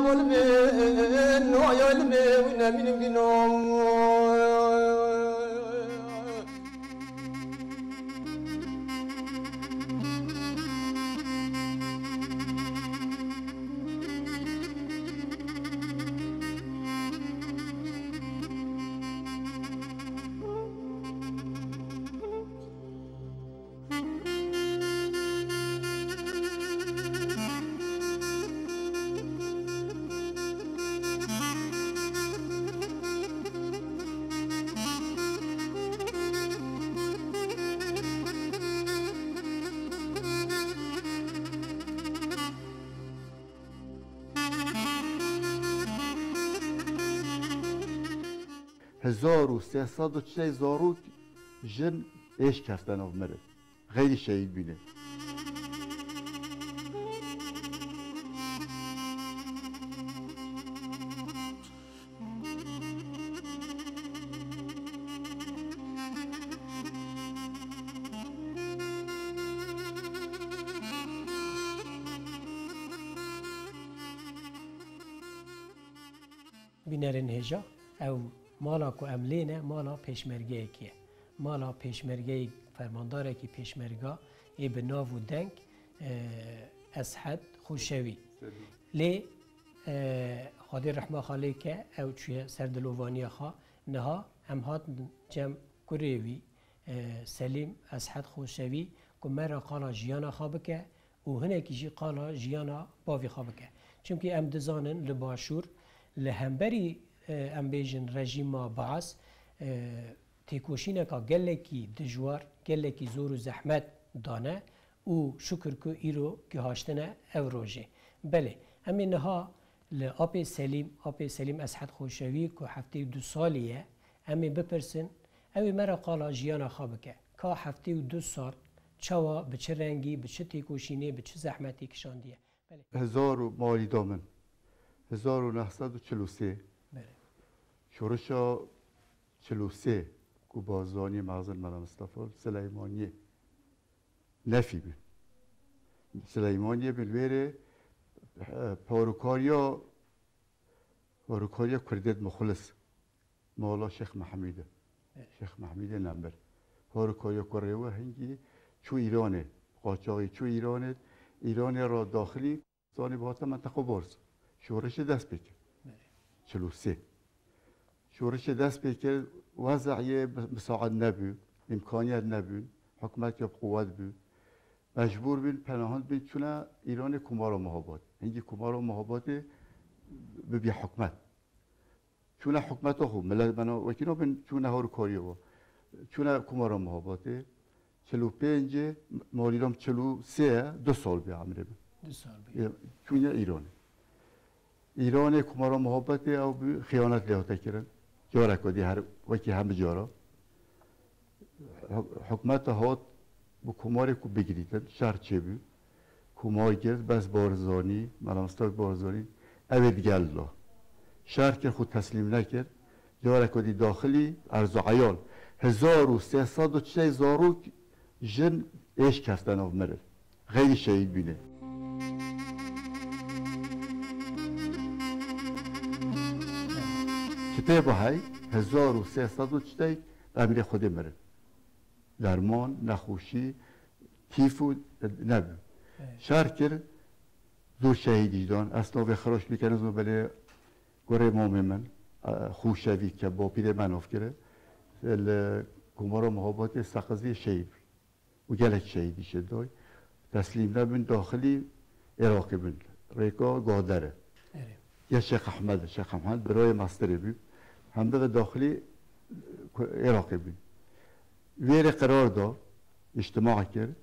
والمن ويا المن من بنوم هزار و سیصد و چه زاروک جن ایش کفتن او مرد غیر شهید بینه بینرین هجا او مالا کو املینه مالا پیشمرگه کیه مالا پیشمرگه فرمانداره کی پیشمرگا ای به ناو و دنگ اسحد خوشوی لی خادی رحمه خالی که او چوی سردلووانی خوا نها هم هات جم کریوی سلیم اسحد خوشوی که مرا قالا جیانا خوابکه و هنه کیجی قالا جیانا باوی خوابکه چونکه ام دزانن لباشور لهمبری ام بیجن رژیم باعث تیکوشینه که گلکی دجوار گلکی زور و زحمت دانه و شکر که ایرو که هاشتنه او روژه بله همین نها لآب سلیم اسحد خوشوی که هفته 2 سالیه همین بپرسن اوی مرا قالا جیانا خوابکه که هفته 2 سال چوا به چه رنگی به چه تیکوشینه به چه زحمتی کشاندیه بله 1000 مالی دامن 1943 شورشا 43 کو بازانی مغزن ملا مصطفی سلیمانیه نفی بین سلیمانیه بالویره پاروکاریا کردید مخلص مولا شیخ محمیده نمبر پاروکاریا کریوه هنگی چو ایرانه قاچاقی چو ایرانه را داخلی زانی باید منطقه بارز شورش دست بکن 43 شورش دست بکر وضعیه مساعد نبود امکانیت نبود حکومت یا قوت بود مجبور بین پناهند بین چونه ایران کمار و محابات اینجا کمار و محابات ببی حکومت چونه حکومت خوب ملت بنا وکینا بین چونه ها رو کاری و چونه کمار و محابات 45 مالیدام 43 2 سال بی عمره بین 2 سال بی چونه ایران کمار و محابات او خیانت لیاته کرد جارا کدی هر وکی همه جارا حکومت هات با کماری کو بگیرید شرط چه بود کمار گرد بس بارزانی ملامستای بارزانی اوید گللا شرط که خود تسلیم نکرد جارا کدی داخلی ارز و عیال 1300 زاروک جن ایش کفتن او مرد غیر شهید بینه چطور با های 1300 امیر خود مرد درمان نخوشی تیفود نبود شهر کرد زور شهیدی دان اصلا خراش میکنه زور بله گره مام من خوشوی که با پیده مناف کرد کمارا محابات سقزی شهید و گلک شهیدی شد دای تسلیم نبین داخلی عراقی بین ریکا گادره یا شیخ احمد برای مستری بود هم داخلی عراقی بود ویر قرار دا اجتماع کرد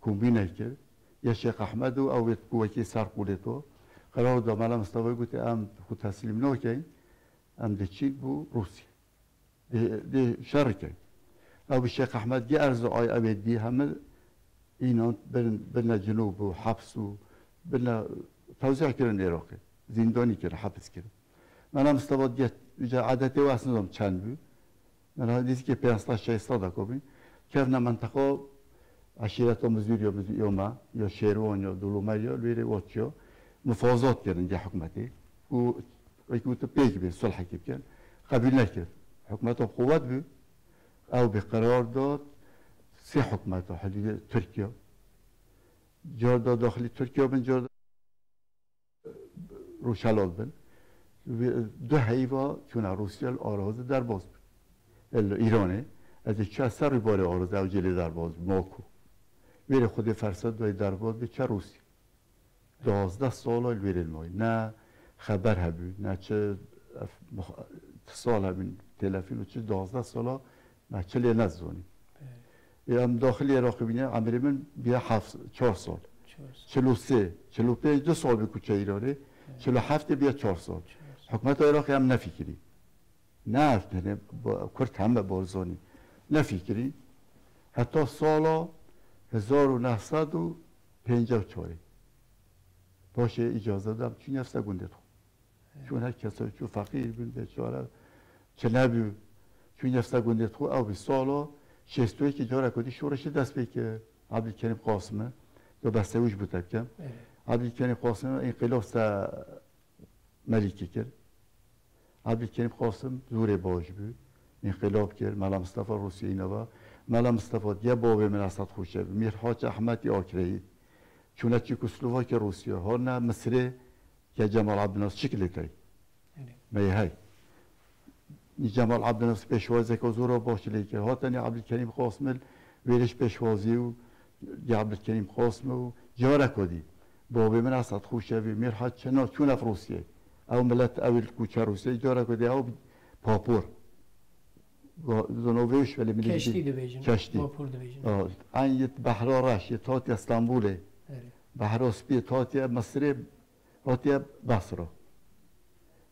کمبینه کرد یا شیخ احمد و اوید کوکی سرقوله تو قرار دا ملا مصطفی گوته ام خود تسلیم نکن ام ده چین بو روسیه ده شرکه او شیخ احمد گی ارز آی اوید دی همه اینان بنا جنوب و حبس و بنا توزیع کردن عراقی زندانی کرد حبس کرد ملا مصطفی گی عادتی و اصلا چند بود من دیدی که 15-16 دکوبی که نه منطقه عشیرت مزدوری یا شیروان یا دلومه یا لیره واتیا مفاوضات کردن جه حکومتی و تو پیک به صلح که بکن قبول نکرد حکومت قوت بود او به قرار داد سه حکومت حلی ترکیه جار داد داخلی ترکیه بن جار روشلال بن دو حیوا چون روسیه آراز در باز بود ایرانه از چه سر بار آراز او جلی در باز ماکو ویره خود فرصت دوی در باز به چه روسی 12 سال ویره المای نه خبر هبود نه چه سال همین تلفین و چه 12 سال نه چه لی نزدونی هم داخل عراق بینه عمری من بیا 4 سال 43 45 2 سال به کوچه ایرانه 47 بیا 4 سال حکومت عراق هم نفکری نه کرد همه بارزانی نفکری حتی سال 1954 باشه اجازه دادم چون نفسه گنده تو چون هر کسایی چون فقیر بین بیچاره چه نبیو چون نفسه گنده تو او به سالا 61 که جاره کدی شورش دست بی که عبدالکریم قاسمه دو بسته وش بوده کم عبدالکریم قاسم انقلاب سا ملیکی کرد عبدالکریم قاسم زور باش بود انقلاب کرد ملا مصطفی روسی اینا ملا مصطفی دیگه بابه من اسد خوشه میرحاج احمدی آکرهی چون چکسلواکی روسیه ها نه مصر که جمال عبدالناصر شکل تی میهای جمال عبدالناصر پیشوازی که زورا باشه لیکه هاتنی عبدالکریم قاسم ویرش پیشوازی و عبدالکریم قاسم و جاره کدی بابه من اسد خوشه و میرحاج چنا چون اف روسیه او ملت اول کوچه روسیه جاره کدی او پاپور زنوبیش ولی میلی کشتی دویجن کشتی پاپور دویجن این یه بحراراش یه تاتی استانبوله بحراسپی تاتی مصر تاتی بصره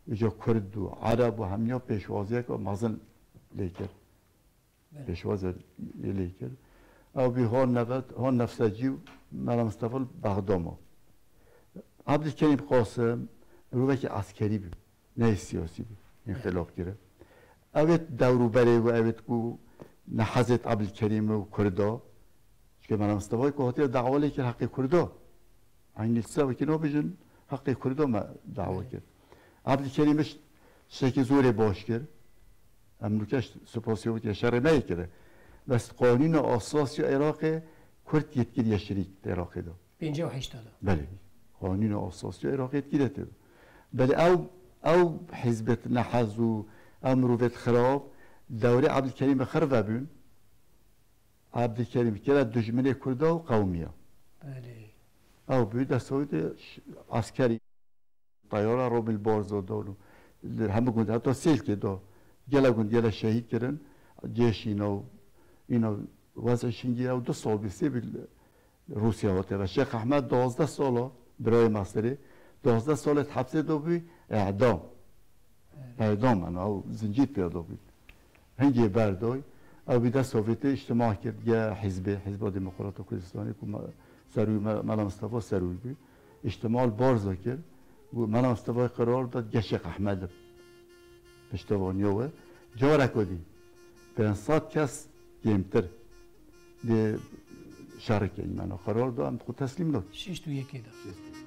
اینجا کرد و عرب و همیا پیشوازی که مازن لیکر پیشوازی لیکر او بی هان نفسجی و ملا مصطفی بغداما عبدالکریم قاسم روی که عسکری بود نه سیاسی بود انقلاب گرفت اوت دورو بره و اوت کو نحزت عبدالکریم و کردا که ملا مصطفی که هاتی دعوالی که حق کردا این لسه و که نبیجن حق کردا ما دعوا کرد عبدالکریمش شکی زور باش کرد امریکاش سپاسی بود یشاره نکرده بس قانون اساسی عراق کرد یتگیر یشریک عراق دا 58 داده بله قانون اساسی عراق یتگیر داده بله او حزبت نحز و امروت خراب دوره عبدالکریم خراب بون عبدالکریم که دشمن کردا و قومیه بله او بود دستاوید عسکری طیاره رو بالبارزا دارو همه گنده حتی سیل که دا گله گنده گله شهید کردن جیش اینا وضعشون گیره و 2 سال بیسته به روسیه هاته و شیخ احمد 12 ساله برای مصری 12 سال حبس دو بی اعدام او زنجیر پیدا بود هنگی بردای او بیده سوویت اجتماع کرد یه حزب دموکرات کردستانی که سروی ملا مصطفی سروی بود اجتماع بارزا کرد و ملا مصطفی قرار داد یه شیخ احمد پشتوانیوه جاره کدی 500 کس گیمتر ده شرکه ایمانا قرار داد خود تسلیم داد 6 تو 1 داد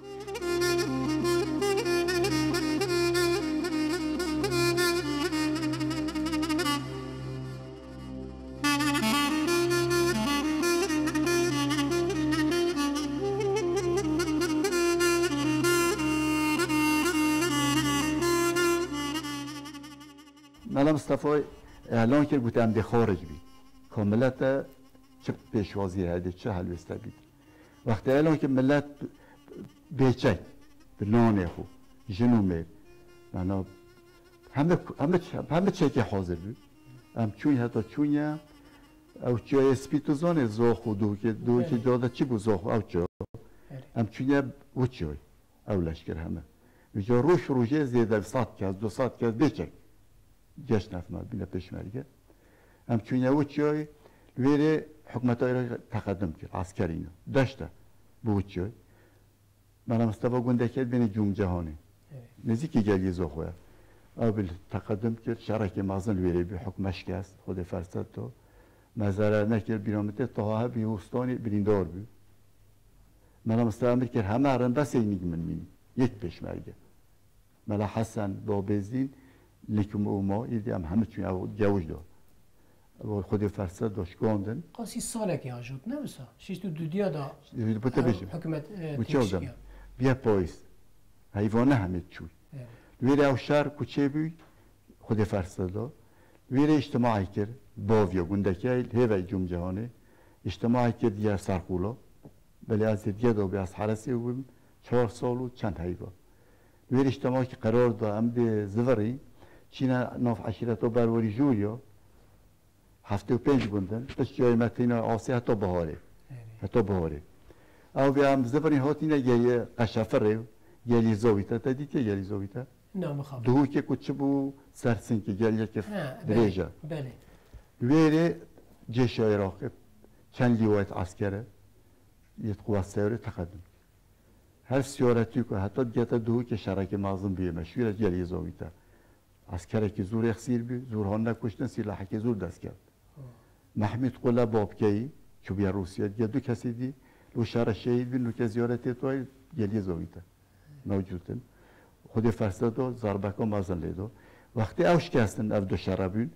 ملا مصطفی اعلان کرد گفتم به خارج بی کاملت چه پیشوازی هده چه حلوسته بید وقتی اعلان که ملت بیچک به نانه خو جنو مید منا همه چه حاضر بود هم چون حتی چونیا او چای اسپیتوزان زاخ و دو که جاده چی بود زاخ او چای هم چونیا و چای او لشکر همه ویجا روشه زیده 100 کس 200 کس بیچک جشن افمار بینه پیشمرگه همچون یه چیای ویره حکمت عراق تقدم کرد عسکر اینا داشته به چیای ملا مصطفی گنده کرد بین جنگ جهانی نزدیکی گلی زخوه او تقدم کرد شرک مازن ویره به حکمش کست خود فرصت تو مزاره نکرد بینامته تاها بیوستانی بریندار بود ملا مصطفی امر کرد همه هرن بس اینی من مینی یک پیشمرگه ملا حسن با بزین لیکم او ما ایدی هم همه چون او جوش داد و خود فرصت داشت گاندن قاسی ساله که ها شد نمیسا شیش تو دودیا دا بوده بشیم حکومت بچه بیا پایست حیوانه همه چوی ویره او شهر کوچه بی خود فرصت داد ویره اجتماعی کرد باویا گندکی هیوه جمع جهانه اجتماعی کرد دیگر سرخولا بله از دیگه دو به از حرسی و 4 سال و چند حیوان ویر اجتماعی که قرار داد عمد زوری چینا ناف عشیرت و بروری جوریا 75 بوندن پس جای متینا آسی حتی بهاره او بیام زوری هاتینا یه قشفره یه لیزاویتا تا دیگه یه لیزاویتا نه مخابر دو که کوچه بو سرسین که گل یک دریجه بله ویر جيش العراق چند لیوایت عسکره یه قوات سیاره تقدم هر سیارتی که حتی دیگه دو که شرک معظم بیه مشهور جلی زاویتا عسکره که زور اخسیر بی زور ها نکشتن سلاحه که زور دست کرد محمد قلا بابکی که بیا روسیه دیگه دو کسی دی لو شهر شهید بین لو که زیارتی توی جلی زاویتا موجودن خود فرصت دو زربکا مازن لیدو وقتی اوش کستن او دو شرابین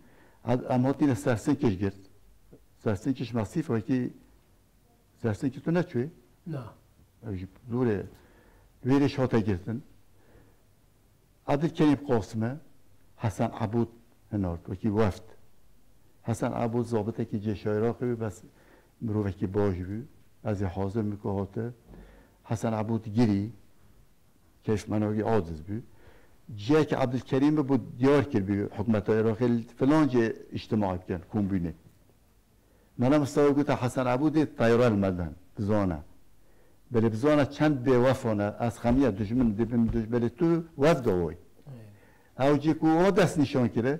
اما تین سرسن کش گرد سرسن کش مصیف و که سرسن که تو نچوی؟ نه زوره ویرش هاتا گرتن عبدالکریم قاسمه حسن عبود هنارد و که وفد حسن عبود ضابطه که جيش عراقی بی بس مروفه که باش بی از حاضر میکهاته حسن عبود گیری کش مناگی عاجز بی جایی که عبدالکریم بود دیار کرد بی حکمت عراقی فلان جه اجتماع بکن کن بینه منم مستوی گوته حسن عبود طیاره المدن بزانه بله بزانه چند به وفانه از خمیه دشمن بله تو وفد آوی او جی که او دست نشان کرده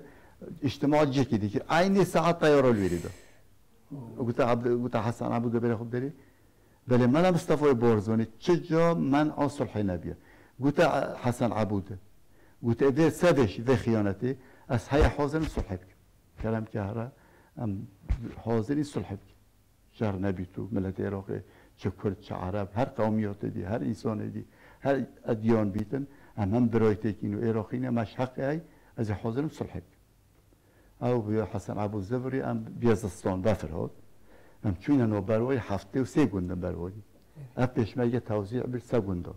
اجتماع جی کردی که اینی ساعت طیاره الویریده گوته حسن عبود بله خوب داری بله منم مصطفی بارزانی چه جا من آن صلحی نبیه گوته حسن عبوده گوته به سدش به خیانتی از های حاضر صلح بکن کلام که هره حاضری صلح بکن شهر نبی تو ملت عراقی چه کرد چه عرب هر قومیات دی هر انسان دی هر ادیان بیتن هم برای تکین و عراقی نماش حقی ای از حاضرم صلح بکن او بیا حسن عبود زوری ام بیازستان بفرهاد ام چون انو برای هفته و 3 گوندن برای اف پیشمرگ توزیع بر 3 گوندن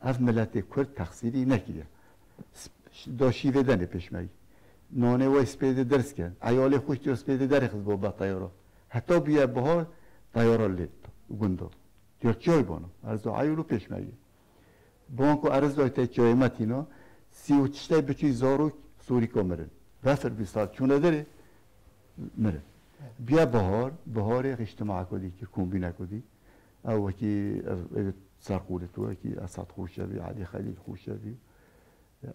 اف ملت کرد تقصیری نکیده داشی ودن پیشمرگ نانه و اسپیده درس کرد عیال خوش تو اسپیده درخز با طیاره حتی بیا بهار طیاره لید گوندو دیگر چای بانو ارزو عیالو پیشمرگ بانکو ارزو تا چای متینا 38 بچی زارو سوری کو مرن وفر بیستاد چونه داره مرن بیا بهار اجتماع کدی که کومبینه کدی او کی سرقوله تو کی اسد خوشوی علی خلیل خوشوی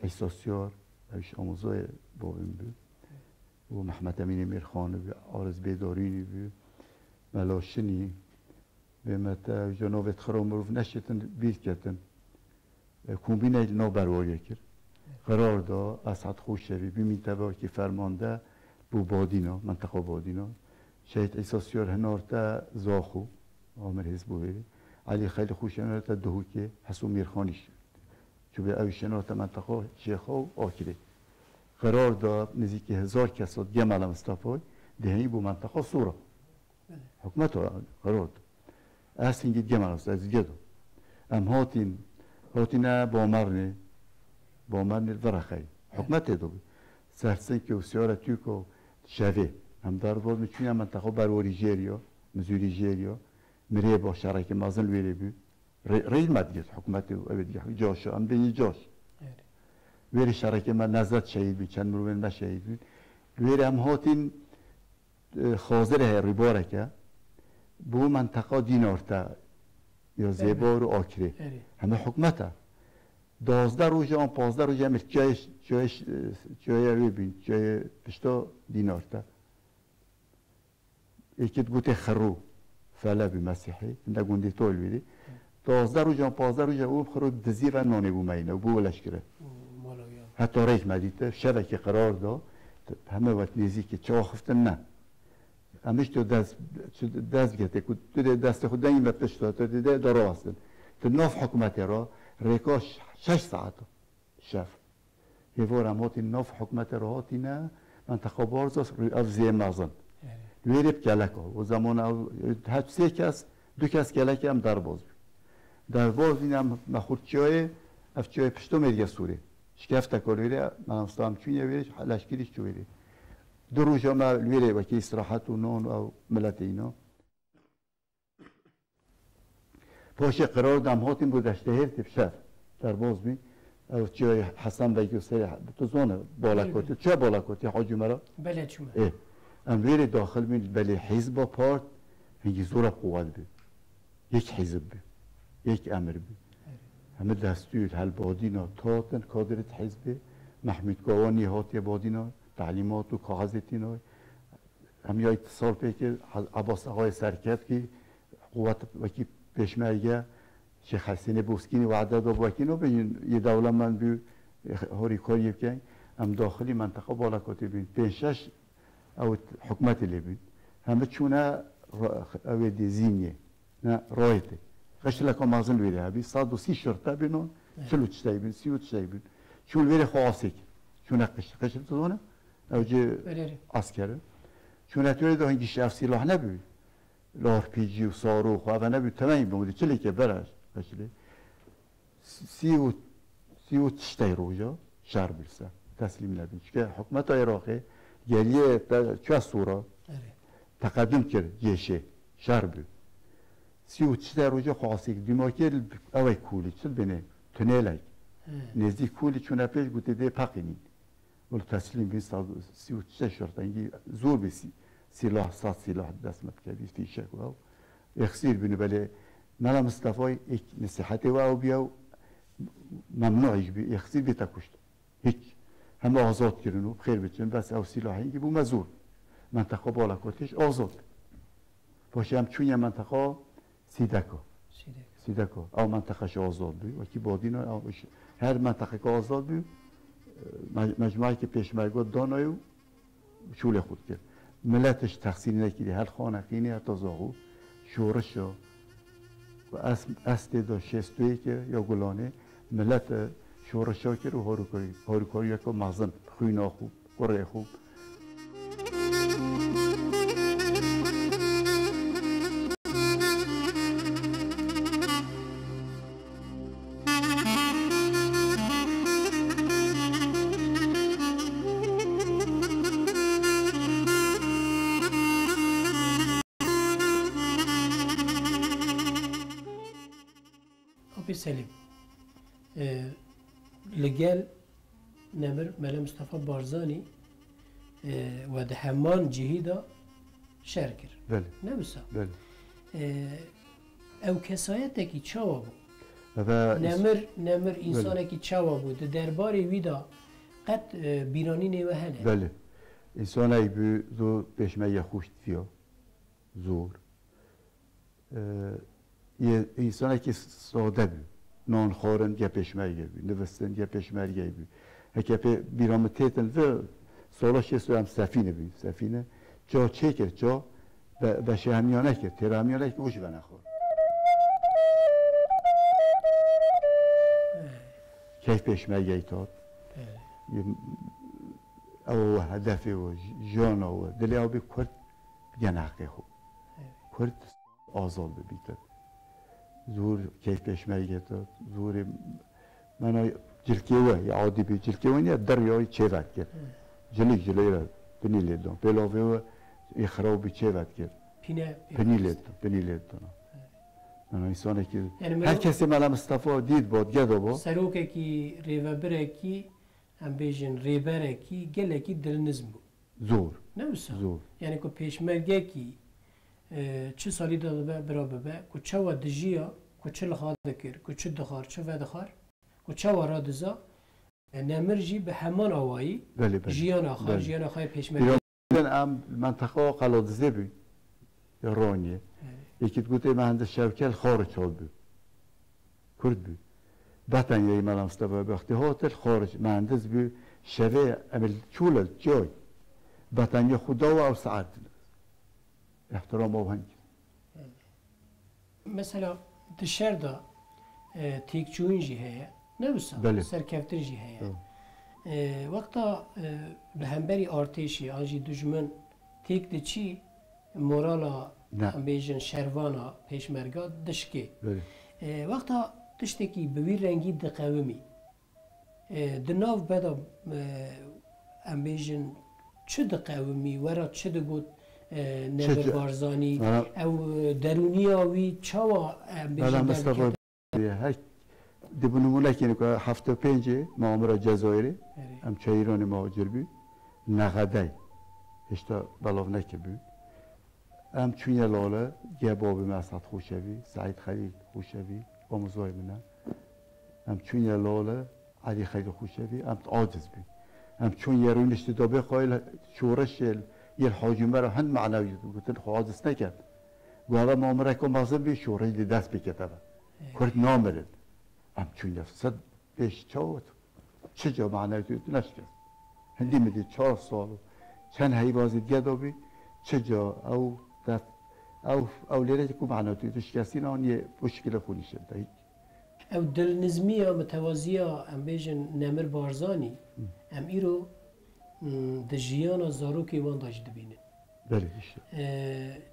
ایساسیار ایش آموزای با این بود و محمد امین میرخان و آرز بیدارینی بود ملاشنی به متا جنابت خرام مروف نشتن بیت کتن کومبینه نو برواری کرد قرار دا اسد خوشوی بیمیتبا که فرمانده بو بادینا منطقه بادینا شهید ایساسیار هنارتا زاخو عامر حزبوهری علی خیلی خوش هنارتا دهوکه حسو میرخانیش چون به اوشنات منطقه شیخ و آکره قرار داد نزدیک 1000 کسات گمال مصطفی دهی بو منطقه سورا حکمت قرار داد اسینگی گمال است از گدو ام هاتینا با مرنه ورخی حکمت دو سرسن که وسیاره تیکو شوه هم در بود میتونیم منطقه بروری جیریا مزوری جیریا میره با شرکت مازن ویری بی ریل مدیت حکومت و دیگه جاش هم بینی جاش ویری شرکت من نزد شهید بی چند مروین ما شهید بی ویری هم هاتین خاضر هری بارکه بو منطقه دینارتا یا زیبار و آکره همه حکمته 12 روز آن 15 روز هم جای روی بین جای پشتا دینارتا یکی گوته خرو فعلا بی مسیحی انده گوندی طول بیدی 12 روز آن 15 روز او خرو دزی و نانه بو مینه و بو ولش کرد حتی ریک مدیده شبکه قرار دا همه وقت نیزی که چه آخفتن نه همش تو دست گته که تو دست خود این و پشتا تو دیده داره هستن تو ناف حکومتی را ریکاش 6 ساعت شف هیوار هم هاتی ناف حکمت را هاتی نه منطقه بارزاست روی اف زیر مغزن ویرب گلکا و زمان هر سه کس دو کس گلک هم در باز بید در باز این هم مخورد چای اف چای پشتو میرگه سوره شکفت کار ویره من استام چونیه ویره لشکریش چو ویره دو روز هم ویره و که استراحت و نان و ملت اینا پاش قرار دم هاتیم بود اشتهر تب شهر در باز بید او چای حسن بگو سه تو زونه بالا کتی چه بالا کتی حاجی مرا بله چومه ام ویره داخل بید بله حزب پارت هنگی زور قوت بید یک حزب بید یک امر بید همه دستور هل بادینا تاتن کادرت حزب محمود گوانی هاتی بادینا تعلیمات و کاغذتینا هم یا اتصال که عباس آقای سرکت که قوت وکی پیشمرگه شیخ حسین بوسکینی و عدد و وکینو به یه دولت من بی هاری کاری بکن هم داخلی منطقه بالا کتی بین پنشش او حکمت لی بین همه چونه او دیزینیه نه رایته قشت لکا مغزن ویره هبی 130 شرطه بینون 40 تشتای بین 30 تشتای بین چون ویره خواستیک چون قشت تزونه او جه عسکره چون اتوری دا هنگی شف سلاح نبید لارپیجی و صاروخ و اوه نبید تمامی بموده چلی که برش قشلی 30 تشتای روژا شهر برسه تسلیم نبید چون حکمت عراقی گلیه چه سورا تقدم کرد جیشه شهر بود 30 تشتای روژا خواستیک دیماکی اوه کولی چل بینه تنیلک نزدیک کولی چون پیش بوده ده پقینید ولو تسلیم بین 30 تشتای شرطه اینگی زور بیسی سلاح صد سلاح دست متکردی فیشک و اخسیر بینه بله ملا مصطفی ایک نصیحت و بیاو ممنوعش بی اخسیر بی تکشت هیچ همه آزاد کردنو بخیر بچن بس او سلاحی که بو مزور منطقه بالا کتش آزاد باشه هم چون منطقه سیدکا او منطقهش آزاد بی و کی بادینا هر منطقه که آزاد بی مجموعی که پیشمرگا دانایو شول خود کرد ملتش تقسیم نکیده هر خانقینی حتی زاغو شورش و استعداد شستویی که یا گلانه ملت شورش ها که رو هاروکاری که مغزن خوینا خوب قره خوب سلیم لگل نمر ملا مصطفی بارزانی و ده همان جهیدا شرکر بله نبسا بله او کسایت کی چاوا بود و نمر انسان کی چاوا بود درباره ویدا قد بیرانی نیوه هنه بله انسان ای بو زو پیشمه خوش فیا زور یه انسانی که ساده بود نان خورن یا پیشمرگه بود نوستن یا پیشمرگه بود هکه بیرام تیتن و سالاش یه هم سفینه بود سفینه جا چه کرد جا بشه همیانه کرد تیره همیانه که گوش بنخور کیف پیشمرگه ایتاد او هدفه و جانه و دلی او بی کرد گناقه خوب کرد آزاد ببیتد زور کیف پیشمرگه داد زور من جلکیوه یا عادی بی جلکیوه نیا دریای چه وقت کرد جلی را پنی لیدون پلاوه و اخراوی چه وقت کرد پنی لیدون من انسانه که هر کسی ملا مصطفی دید بود گدا بود سروکه کی ریوبره کی هم بیشن ریبره کی گله کی دلنزم بود زور نمیشه زور یعنی که پیشمرگه کی چه سالی داده برابر که چه و دجیا که چه لخواد کرد که چه دخار چه و دخار که چه و رادزا نمرجی به همان آوایی جیان آخر پیشمرگه ام منطقه قلادزه بود یا رانیه یکی گوته مهندس شوکل خارج شد بود کرد بود بطن یه ملا مصطفی وقتی هاتل خارج مهندس بود شوه عمل چولل جای بطن یه خدا و او ساعت احترام او هنگ مثلا دشر دا تیکچوین جی هیا نبسا بله. سرکفتر جی هیا وقتا به همبری ارتشی آنجی دشمن تیک دی چی مورالا ام بیجن شروانا پیشمرگا دشکی وقتا تشتکی به وی رنگی دقومی دناف بدا ام بیجن چه دقومی ورا چه دگود نبر بارزانی او درونی آوی چاوا ام بیجن در دبنمونه که نکه 75 مامورا جزایری ام چایران مهاجر بی نقدای هشتا بلاف نکبی ام چونی لاله گه بابی مسعد خوشوی سعید خلیل خوشوی آموزای منه ام چونی لاله علی خیلی خوشوی ام عاجز بی ام چون یارون اشتدابه قایل شورش یه حاجمه را هند معنوی گفتن عاجز نکرد گوهلا مامورا که مازم بی شورش دی دست بکتبه کرد نامرد ام چون صد بیش چاوت چه جا معنوی تو نشکست هندی میدی 4 سال چند هی بازی گدابی چه جا او لیره که معنوی تو شکستی نه یه مشکل خونی شد او دل نظمی ها متوازی ها ام بیجن نمر بارزانی ام ایرو دجیان زارو که وان داشت بینه بله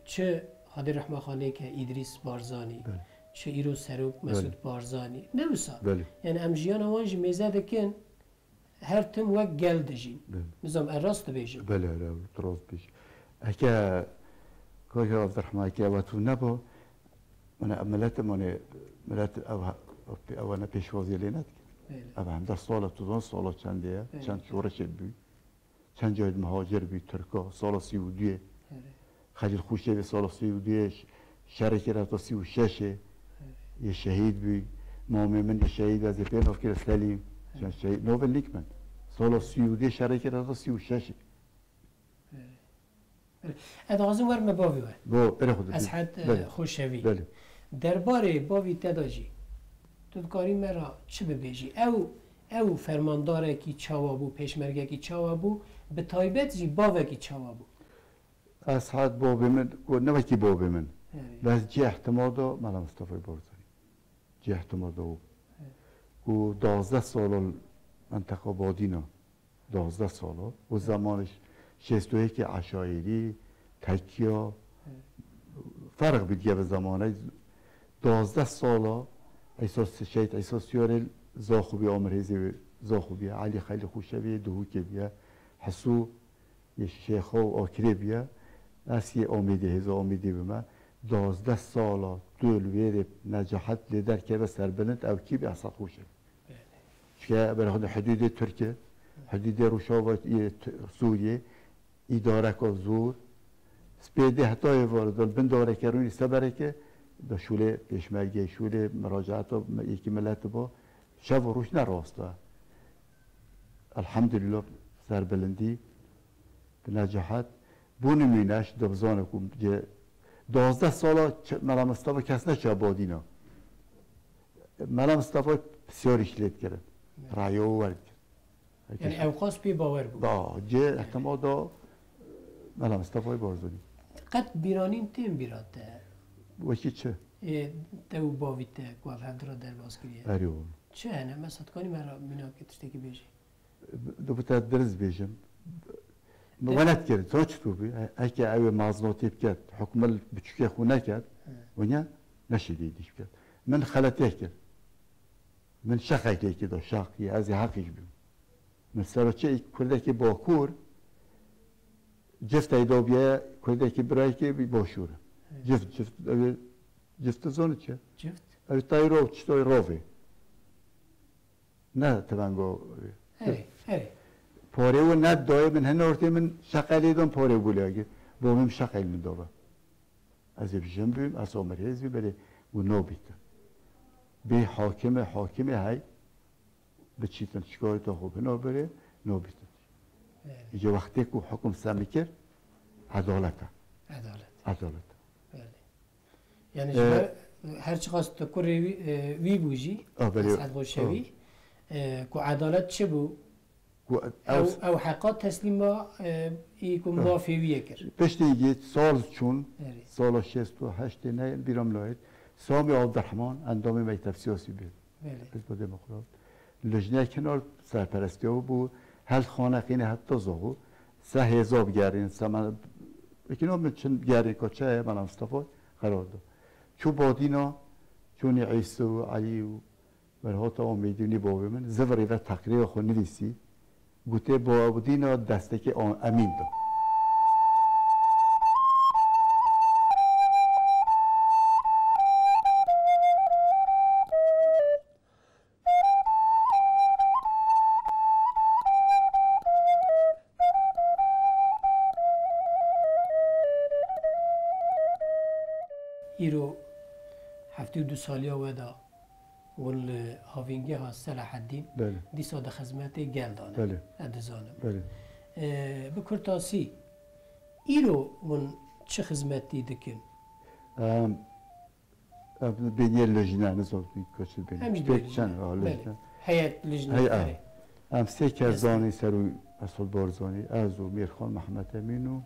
چه حاضر رحمه خانه که ادریس بارزانی چه ایرو سروک مسعود بارزانی نوسا یعنی ام جیان وانج میزه دکن هر تم وقت گل دجین نظام راست بیجن بله راست بیجن اگه کاری عبدالرحمن که وقتو نبا من ملت اونا پیشوازی لینت کرد هم در سال 2000 چنده چند شورش بی چند جای مهاجر بی ترکا سال 32 خلیل خوشوی سال 32 شرکی را تا 36 یه شهید بی مامی من یه شهید از پین افکر سلیم چند شهید نوبل نیک من سال 32 شرکی را تا 36 ادغازم ور مباوی ور از حد خوشوی درباره باوی تداجی تو کاری مرا چه ببیجی او فرمانداره کی چاوابو پیشمرگه کی چاوابو به تایبت جی باوه کی چاوابو از حد بابی من نه کی بابی من بس جی احتمال دا ملا مصطفی بارزانی جی احتمال دا و 12 سال منطقه بادینا 12 سال و زمانش 61 عشایری تکیا فرق بیدیه به زمانه 12 سال احساس شهید احساس یاره زاخوبی آمرهزی زاخوبی علی خیلی خوشوی دهوکی بیا حسو یه شیخ و آکری بیا از یه آمیده هزا آمیده به من 12 سال دول ویر نجاحت لیدر که به سربلند او کی به اصلا خوشه که برای خود حدود ترکیه حدود روشاوات سوریه اداره که زور سپیده حتی وارد بنداره که روی سبره که دا شوله پیشمرگی شوله مراجعات و یکی ملت با شب و روش نراسته الحمدلله سربلندی به نجاحت بونمینش دوزانه کم 12 سال ملا مصطفی کس نشه بادینا ملا مصطفی بسیارش لید کرد رایو ورد کرد یعنی اوقاس بی باور بود با جه احتمال دا ملا مصطفی بارزانی قد بیرانین تیم بیراته وکی چه؟ تو باویته گواه هفت را در باز کریه اریون چه هنه؟ من صدقانی مرا مینا که تشتکی بیجی دو بتا درز بیجم ولد کرد تو چطور بی؟ اگه اوی مازناتی بکرد حکمل بچوکی خونه کرد ونیا نشیدی دیش کرد من خلطه کرد من شقه که دا شقی از حقیش بیم من سراچه کرده که با کور جفت ایدا بیه کرده که برای که باشوره جفت زونه چه؟ جفت؟ اوی تای رو چطوری روی نه تبنگو پاره و ند دای من هنه ارتی من شقلی دام پاره بولی اگه با من شقل من دابه از بیشم بیم از آمر هزی بله و نو بیتن به حاکم های به چیتن شکاری تا خوب نو بره نو بیتن اینجا وقتی که حکم سمی کرد عدالت یعنی هر چی خواست که وی بوجی از حد خوشوی که عدالت چه بو او حقات تسلیم با ای که موافیویه کرد پشتی سال چون سال 68 نه بیرام لاید سامی عبدالرحمن اندام مکتب سیاسی بید حزب دموکرات لجنه کنار سرپرستی بود هل خانقین حتی زاغو 3000 گرین سمن اکنون من چند گری کچه من مصطفی قرار داد چو بادینا چون عیسی و علی و برهات امیدونی بابی من زوری و تقریر خود نویسی گوته با بودینا دسته که امین داد ایرو 72 سالی ودا ول هاوینگی ها صلاح الدین بله دی ساده خدمت گل دانه بله ادزانم بله به کرتاسی ایرو ون چه خدمتی دکن بینی لجنه نزد کچه بینی همیش چند بله هیئت لجنه هیئت ام سه کزانی سروی مسعود بارزانی از و میرخان محمد امین و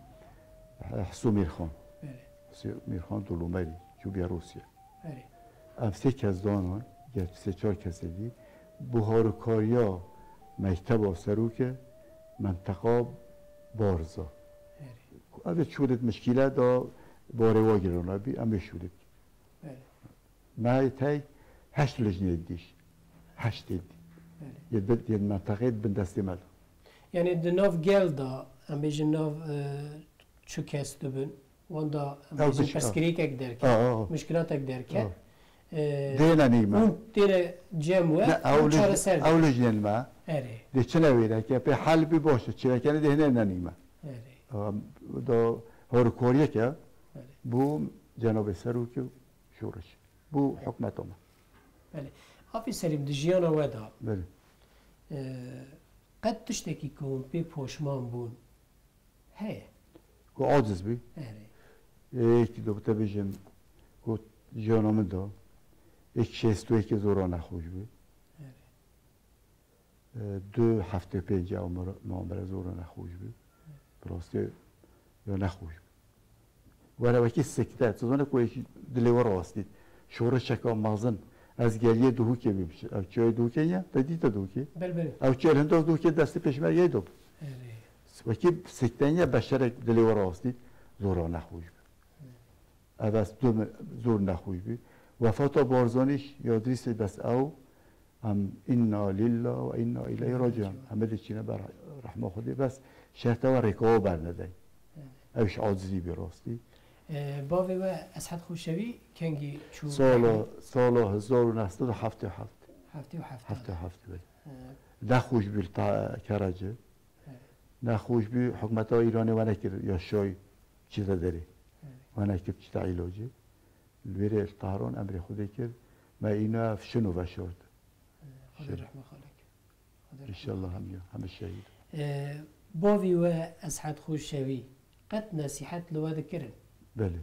حسو میرخان بله میرخان دولومری جو بیا روسیه بله ام سه کزدانان یا سه چهار کسیدی بوهارکاریا مکتب سروک منطقه بارزا اوه شودت مشکله دا باره واگرانه بی ام شودت بله ما تای 8 لجنه دیش 8 دی بله یه منطقه بندستی مال یعنی دناف گل دا ام بیجن ناف چو کس دبن وان دا ام بیجن پسکریک اک درکه مشکلات اک درکه دینا نیما اون تیره جمعه اون چهار سر او لجنه ما اره ده چه نویده که به حل بی باشه چرا کنه ده نه نیما اره دا هارکوریه که بو جناب سروک شورش بو حکمت ما بله آفی سریم دجیانا ودا بله قد تشتکی کن پی پوشمان بون هی کو عاجز بی اره یک دو تا بیشم کو جانم دا یک شست و یک زورا نخوش بی دو هفته پیش معامله زورا نخوش بی براسته یا نخوش بی ولی وکی سکته تزونه که یک دلیور راستید شورش شکا مازن از گریه دو که بیمشه او چای دو که یا بدید دو که بله بله او چای هنداز دو که دست پیشمرگی دو اره وکی سکته یا بشر دلیور راستید زورا نخوش بی او از دو زور نخوش بی وفات بارزانیش یادریست بس او هم اینا لله و اینا الیه راجعون همه دیچینه بر رحمه خودی بس شرطه و رکاو برنده اوش عاجزی براستی باوی و اسحد خوشوی کنگی چو سال 1977 هفته و هفته 77 بود نخوش بیل کرجه نخوش بی حکمت ایرانی و نکر یا شای چیزا داری و نکر چیزا علاجه الویره طهران امر خودی کرد ما اینا فشنو وشورد خدا رحمه خالک انشالله همه شهید باوی و اسحد خوشوی قد نصیحت لواد کرن بله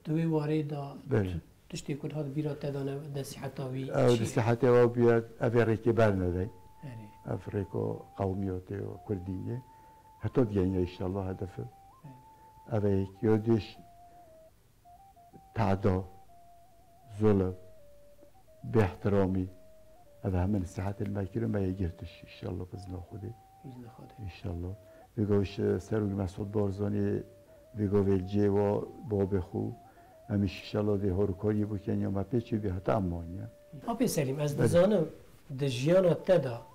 دوی واره دا بله تشتی کد هاد بیرات تدانه نصیحت آوی او نصیحت او بیاد افریقی برنده اره افریقا قومیات و کردینه حتی دیگه انشالله هدفه اوه یادش تعدا ظلم به احترامی اوه همه نصیحت المکر ما یگرتش انشالله بزن خودی بزن خدا انشالله بگوش سروگ مسعود بارزانی بگویل جه و باب خو همیشه انشالله ده هارکاری بکن یا ما پیچی به حتی امانیه آپی سلیم از دزانم دجیانا تدا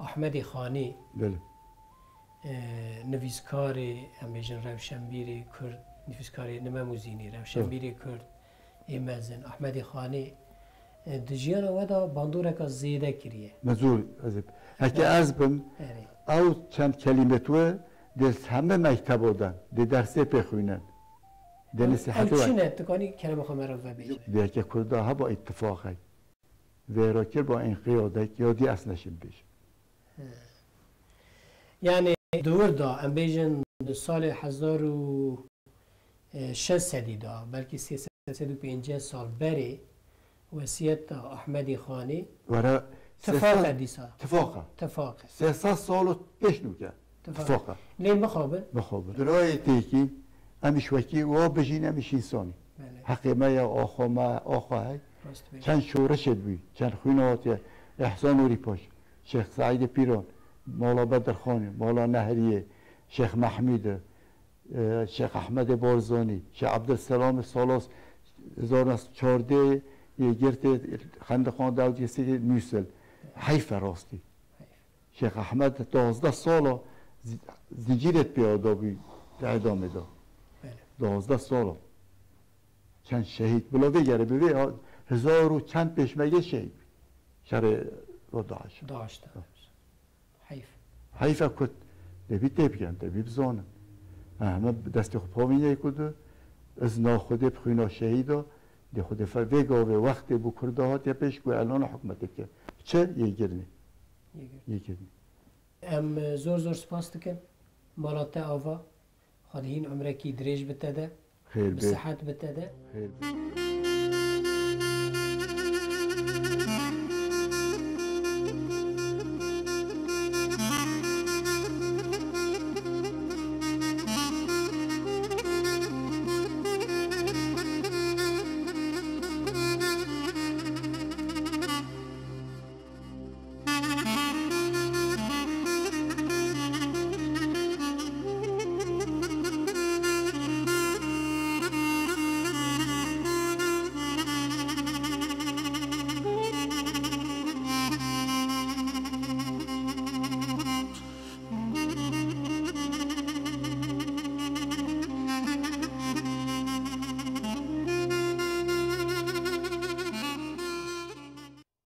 احمد خانی بله نویسکار امیجن روشنبیر کرد نویسکار نماموزینی روشنبیر کرد ایمازن احمد خانی دجیانا ودا باندورک از زیده کریه مزور ازب هکی از بم او چند کلمه توه دست همه مکتب بودن ده درسه بخوینن ده نصیحت او چینه تکانی کلمه خواهم رو بیجن ده که کرده ها با اتفاقی ویراکر با انقیاده یادی اصلشم بیش یعنی دور دا ام بیجن سال 1600 دا بلکه 350 سال بری وصیت احمدی خانی ورا تفاقه دیسا تفاقه 300 سالو پیش نوکه تفاقه لين مخابن درای تیکی امیش وکی و بجین امیش انسانی حقی ما یا آخو های چند شورشت بی چند خوینات احسان اوری پاش، شیخ سعید پیران، مولا بدرخانی، مولا نهریه، شیخ محمود، شیخ احمد بارزانی، شیخ عبدالسلام سالاس 2014 یه گرت خندقان داود یه موسل حیف راستی شیخ احمد 12 سالا زنجیرت پیاده بی اعدام دا 12 سالا چند شهید بلا بگره ببین 1000 و چند پیشمرگه شهید شهر رو داشت حیف کد دبی تبگن دبی بزانم همه دست خود پامینه کده از ناخوده بخوینا شهیدا دی خود فرگا و وقتی بو کرده ها یا پیش که الان حکمت که چه یگرنی ام زور سپاس دکن مالات آوا خواهین عمره کی دریج بتده خیر بصحت بتده خیر